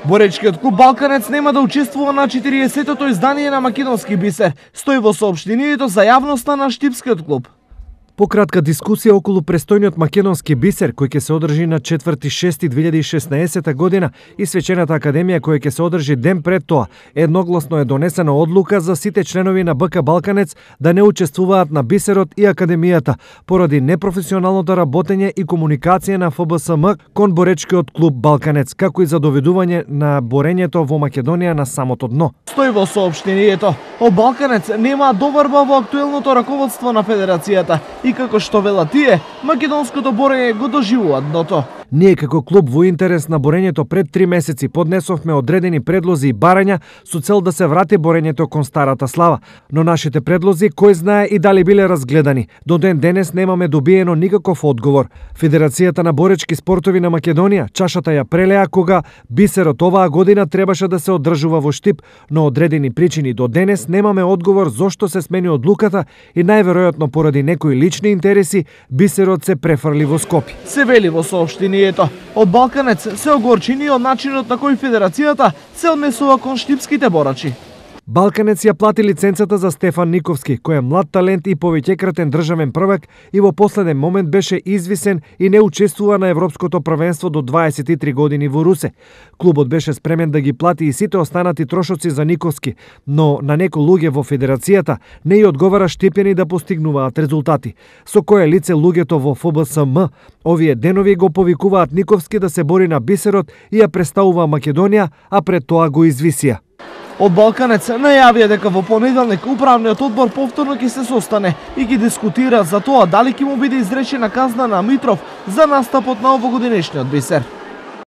Боречкиот клуб Балканец нема да учествува на 40-тото издание на Македонски бисер, стои во соопштението за јавноста на Штипскиот клуб. Пократка дискусија околу престојниот Македонски бисер, кој ќе се одржи на 4.6.2016 година и свечената академија која ќе се одржи ден пред тоа, едногласно е донесена одлука за сите членови на БК Балканец да не учествуваат на бисерот и академијата поради непрофесионалното работење и комуникација на ФБСМ кон Боречкиот клуб Балканец, како и за доведување на борењето во Македонија на самото дно. Стои во соопштението, Балканец нема доварба во актуелното раководство на федерацијата и како што велат тие, македонското борење го доживува дното. Ние како клуб во интерес на борењето пред 3 месеци поднесовме одредени предлози и барања со цел да се врати борењето кон старата слава, но нашите предлози кој знае и дали биле разгледани. До ден денес немаме добиено никаков одговор. Федерацијата на боречки спортови на Македонија чашата ја прелеа кога бисерот оваа година требаше да се одржува во Штип, но одредени причини до денес немаме одговор зошто се смени одлуката и најверојатно поради некои лични интереси бисерот се префрли во Скопје. Се вели во соопштението, од Балканец се огорчени од начинот на кој федерацијата се однесува кон штипските борачи. Балканец ја плати лиценцата за Стефан Никовски, кој е млад талент и повеќекратен државен првак и во последен момент беше извисен и не учествува на Европското првенство до 23 години во Русе. Клубот беше спремен да ги плати и сите останати трошоци за Никовски, но на некои луѓе во федерацијата не ја одговара Штипјани да постигнуваат резултати, со кое лице луѓето во ФБСМ овие денови го повикуваат Никовски да се бори на бисерот и ја представува Македонија, а пред тоа го извисија. Од Балканец најавија дека во понеделник управниот одбор повторно ќе се состане и ќе дискутира за тоа дали ќе му биде изречена казна на Митров за настапот на овогодинешниот бисер.